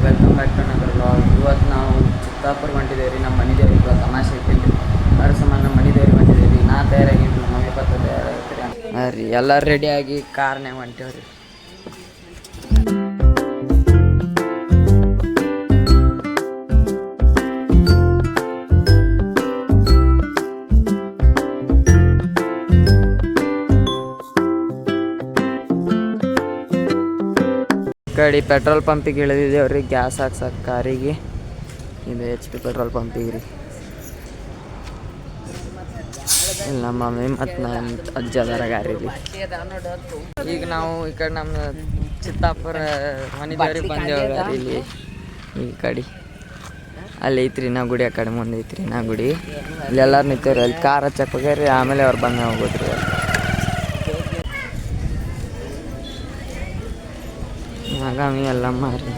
Welcome back to another vlog. ಇವತ್ತು ನಾವು ಚಿತ್ತಾಪುರ ಹೊಂಟಿದ್ದೇವೆ ರೀ. ನಮ್ಮ ಮನೆ ದೇವ್ರಿಗೆ ಇವತ್ತು ತಮಾಷೆ ಐತಿಲ್ಲ ರೀ. ಅದ್ರ ಸಂಬಂಧ ನಮ್ಮ ಮನೆ ದೇವ್ರಿಗೆ ಹೊಂಟಿದ್ದೇವೆ ರೀ. ನಾ ತಯಾರಾಗಿದ್ದು ನಮ್ಮ ಮಮ್ಮಿ ಪತ್ತ ತಯಾರಾಗ್ತೀರಿ ರೀ. ಎಲ್ಲರೂ ರೆಡಿಯಾಗಿ ಕಾರ್ನ್ಯಾಗ ಹೊಂಟೇವೆ ರೀ. ಕಡೆ ಪೆಟ್ರೋಲ್ ಪಂಪಿಗೆ ಇಳಿದಿದ್ದೇವೆ ರೀ. ಗ್ಯಾಸ್ ಹಾಕ್ಸಕ್ಕೆ ಕಾರಿಗೆ. ಇದು HP ಪೆಟ್ರೋಲ್ ಪಂಪಿಗೆ ರೀ. ಇಲ್ಲಿ ನಮ್ಮ ಮಮ್ಮಿ ಮತ್ತು ನನ್ನ ಅಜ್ಜ ಅದರ ಗಾರೀಲಿ. ಈಗ ನಾವು ಈ ಕಡೆ ನಮ್ಮ ಚಿತ್ತಾಪುರ ಮನೆ ದೇವ್ರಿಗೆ ಬಂದೇವ್ರಿ. ಇಲ್ಲಿ ಈ ಕಡೆ ಅಲ್ಲಿ ಐತ್ರಿ ನಾ ಗುಡಿ, ಆ ಕಡೆ ಮುಂದೆ ಐತ್ರಿ ನಾ ಗುಡಿ. ಇಲ್ಲಿ ಎಲ್ಲರೂ ನಿಂತೇವ್ರಿ. ಅಲ್ಲಿ ಕಾರ್ ಹಚ್ಚಕ್ಕೆ ಹೋಗ್ಯಾರ. ಆಮೇಲೆ ಅವ್ರು ಬಂದು ಹೋಗೋದ್ರಿ. ಆಗಾಮಿ ಎಲ್ಲ ಮಾರಿ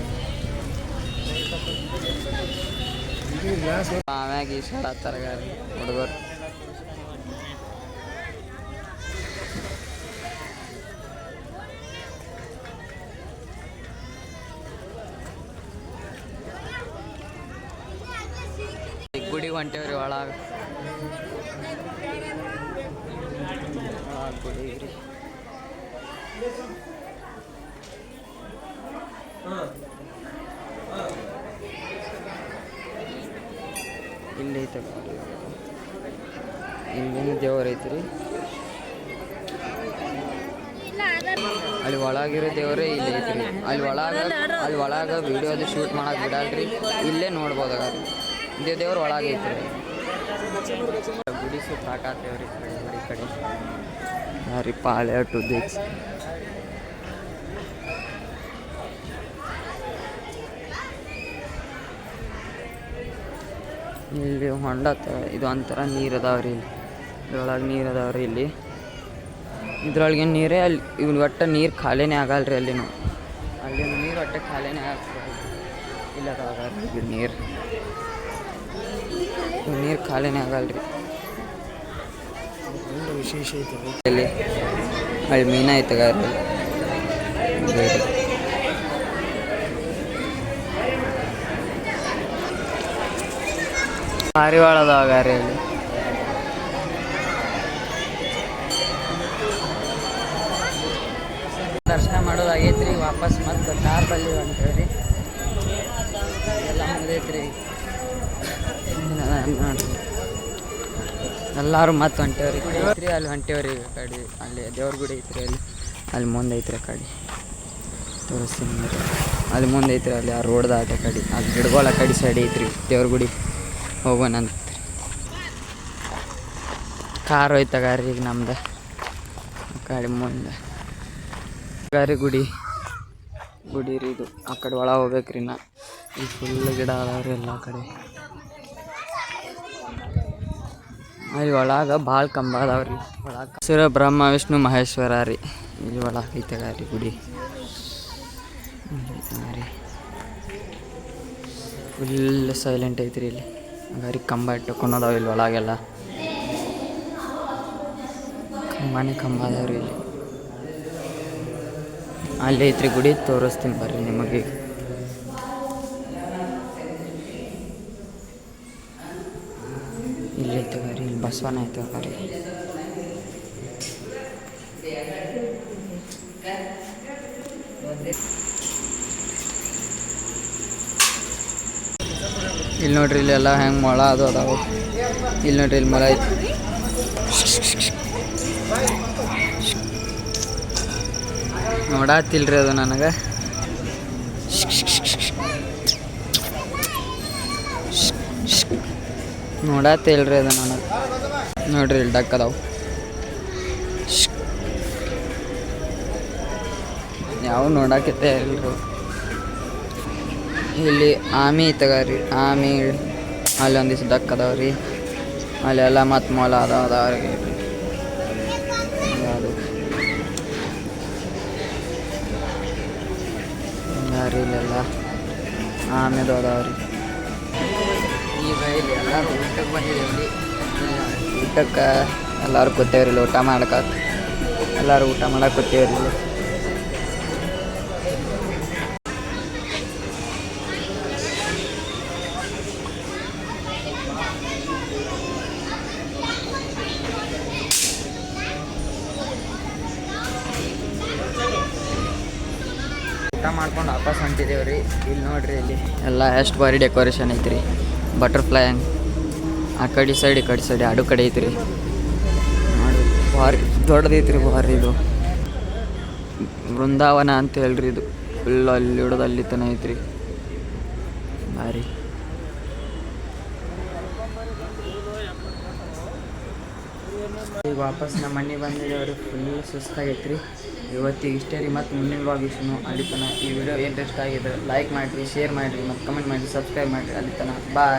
ಆಮ್ಯಾಗ ಈಸಾಡತ್ತಾರ ಹುಡುಗರು. ಗುಡಿಗೆ ಹೊಂಟೇವ್ರಿ. ಒಳಗೆ ಗುಡಿಗೆ ರೀ. ಇಲ್ಲಿ ಐತೆ ಇಲ್ಲಿನ ದೇವ್ರು ಐತ್ರಿ. ಅಲ್ಲಿ ಒಳಗಿರೋ ದೇವ್ರೇ ಇಲ್ಲಿ ಐತ್ರಿ. ಅಲ್ಲಿ ಒಳಗೆ ವಿಡಿಯೋದು ಶೂಟ್ ಮಾಡಕ್ಕೆ ಬಿಡಲ್ರಿ. ಇಲ್ಲೇ ನೋಡ್ಬೋದಾಗ್ರಿ. ದೇವ್ರು ಒಳಗೆ ಐತ್ರಿ. ಗುಡಿ ಸುತ್ತ ಹಾಕಾತೇವ್ರಿ. ಗುಡಿ ಕಡೆ ರೀ ಪಾಳ್ಯ ಟು ದಿಕ್ಸ್. ಇಲ್ಲಿ ಹೊಂಡ ಇದು ಒಂಥರ ನೀರು ಅದಾವ್ರಿ. ಇದ್ರೊಳಗೆ ನೀರು ಅದಾವ್ರಿ. ಇಲ್ಲಿ ಇದ್ರೊಳಗೆ ನೀರೇ. ಅಲ್ಲಿ ಇವ್ನು ಒಟ್ಟು ನೀರು ಖಾಲಿನೇ ಆಗಲ್ರಿ. ಅಲ್ಲಿನೂ ನೀರು ಒಟ್ಟೆ ಖಾಲಿನೇ ಆಗ್ತದೆ. ಇಲ್ಲ ಅದಾವ್ರಿ ನೀರು ಖಾಲಿನೇ ಆಗಲ್ರಿ. ವಿಶೇಷ ಐತೆ ಇಲ್ಲಿ. ಅಲ್ಲಿ ಮೀನ ಐತಗಾರಿ. ಪಾರಿವಾಳದವಾಗಾರಿ ಅಲ್ಲಿ. ದರ್ಶನ ಮಾಡೋದಾಗೈತ್ರಿ. ವಾಪಸ್ ಮತ್ತೆ ಕಾರ್ ಬಲ್ಲಿ ಹೊಂಟೇವ್ರಿ. ಎಲ್ಲ ಮುಗಿದೈತ್ರಿ. ನೋಡ್ರಿ ಎಲ್ಲರೂ ಮತ್ತೆ ಹೊಂಟೇವ್ರಿ. ಅಲ್ಲಿ ಹೊಂಟೇವ್ರಿ. ಕಡೆ ಅಲ್ಲಿ ದೇವ್ರ ಗುಡಿ ಐತ್ರಿ. ಅಲ್ಲಿ ಮುಂದೆ ಐತ್ರಿ. ಕಡೆ ತೋರಿಸ್ತೀನಿ. ಅಲ್ಲಿ ಮುಂದೆ ಐತ್ರಿ. ಅಲ್ಲಿ ಆ ರೋಡ್ ದಾಟ ಕಡೆ ಅಲ್ಲಿ ಗಿಡಗಳ ಕಡೆ ಸೈಡ್ ಐತ್ರಿ ದೇವ್ರ ಗುಡಿ. ಹೋಗೋಣಂತ ಕಾರ್ ಹೋಯ್ತಗಾರಿ. ಈಗ ನಮ್ದು ಗಾಡಿ ಮುಂದೆ ಗಾರಿ ಗುಡಿ ರೀ ಇದು. ಆ ಕಡೆ ಒಳಗೆ ಹೋಗ್ಬೇಕ್ರಿ. ನಾ ಇಲ್ಲಿ ಫುಲ್ ಗಿಡ ಅದಾವ್ರಿ ಎಲ್ಲ ಕಡೆ. ಅಲ್ಲಿ ಒಳಗೆ ಭಾಳ ಕಂಬ ಅದಾವ್ರಿ. ಒಳಗೆ ಹೆಸರು ಬ್ರಹ್ಮ ವಿಷ್ಣು ಮಹೇಶ್ವರ ರೀ. ಇಲ್ಲಿ ಒಳಗೆ ಐತಗಾರಿ ಗುಡಿ. ಫುಲ್ ಸೈಲೆಂಟ್ ಐತ್ರಿ. ಇಲ್ಲಿ ಗಾರಿ ಕಂಬ ಇಟ್ಟುಕೊಂಡದಾವ. ಇಲ್ಲಿ ಒಳಗೆಲ್ಲ ಕಂಬ ಅದಾವ್ರಿ. ಇಲ್ಲಿ ಅಲ್ಲಿ ಐತ್ರಿ ಗುಡಿ. ತೋರಿಸ್ತೀನಿ ಬರ್ರಿ ನಿಮಗೆ. ಇಲ್ಲಿ ಐತಗಾರಿ. ಇಲ್ಲಿ ಬಸವನ ಐತಗಾರಿ. ಇಲ್ಲಿ ನೋಡ್ರಿ. ಇಲ್ಲೆಲ್ಲ ಹೆಂಗೆ ಮೊಳ ಅದು ಅದಾವ. ಇಲ್ಲಿ ನೋಡ್ರಿ. ಇಲ್ಲಿ ಮೊಳ ಐತಿ. ನೋಡತ್ತಿಲ್ರಿ ಅದು ನನಗೆ. ನೋಡತ್ತಿಲ್ರಿ ಅದು ನನಗೆ. ನೋಡ್ರಿ ಇಲ್ಲಿ ಡಕ್ ಅದಾವ. ಯಾವ ನೋಡಾಕತ್ತೆ ಇಲ್ರಿ. ಇಲ್ಲಿ ಆಮಿ ಐತಗಾರಿ. ಆಮಿ ಅಲ್ಲಿ ಒಂದಿಷ್ಟು ಡಕ್ ಅದಾವ್ರಿ. ಅಲ್ಲೆಲ್ಲ ಮತ್ತು ಮೊಲ ಅದಾವ್ರಿ. ಅದು ಹಿಂಗಾರಿ. ಇಲ್ಲೆಲ್ಲ ಆಮೇದು ಅದಾವ್ರಿ. ಈಗ ಇಲ್ಲಿ ಎಲ್ಲರೂ ಊಟಕ್ಕೆ ಬಂದಿದ್ದೇವ್ರಿ. ಊಟಕ್ಕೆ ಎಲ್ಲರೂ ಕೂತೇವ್ರಿ. ಇಲ್ಲಿ ಊಟ ಮಾಡಕ್ಕೆ ಎಲ್ಲರೂ ಊಟ ಮಾಡಕ್ಕೆ ಕೂತೇವ್ರಿ. ಊಟ ಮಾಡ್ಕೊಂಡು ವಾಪಸ್ ಹೊಂಟಿದ್ದೇವೆ ರೀ. ಇಲ್ಲಿ ನೋಡ್ರಿ, ಇಲ್ಲಿ ಎಲ್ಲ ಎಷ್ಟು ಭಾರಿ ಡೆಕೋರೇಷನ್ ಐತ್ರಿ. ಬಟರ್ಫ್ಲೈ ಹಂಗೆ ಆ ಕಡೆ ಸೈಡ್ ಈ ಕಡೆ ಸೈಡ್ ಎರಡು ಕಡೆ ಐತ್ರಿ. ನೋಡಿ ಭಾರಿ ದೊಡ್ಡದೈತ್ರಿ, ಭಾರಿ ಇದು ಬೃಂದಾವನ ಅಂತ ಹೇಳ್ರಿ. ಇದು ಫುಲ್ ಅಲ್ಲಿ ಹಿಡಿದು ಅಲ್ಲಿ ತನ ಐತ್ರಿ, ಭಾರಿ. ಈಗ ವಾಪಸ್ ನಮ್ಮ ಮನೆಗೆ ಬಂದಿದ್ದೇವ್ರಿ. ಫುಲ್ ಸುಸ್ತಾಗೈತ್ರಿ ಇವತ್ತಿಗೆ. ಇಷ್ಟೇ ರೀ. ಮತ್ತು ಮುಂದಿನ ವ್ಲಾಗ್ ಇಷ್ಟನು ಅಲ್ಲಿ ತನಕ. ಈ ವಿಡಿಯೋ ಏನು ಇಷ್ಟ ಆಗಿದ್ರೆ ಲೈಕ್ ಮಾಡಿರಿ, ಶೇರ್ ಮಾಡಿರಿ, ಮತ್ತು ಕಮೆಂಟ್ ಮಾಡಿರಿ, ಸಬ್ಸ್ಕ್ರೈಬ್ ಮಾಡಿರಿ. ಅಲ್ಲಿ ತನಕ ಬಾಯ್.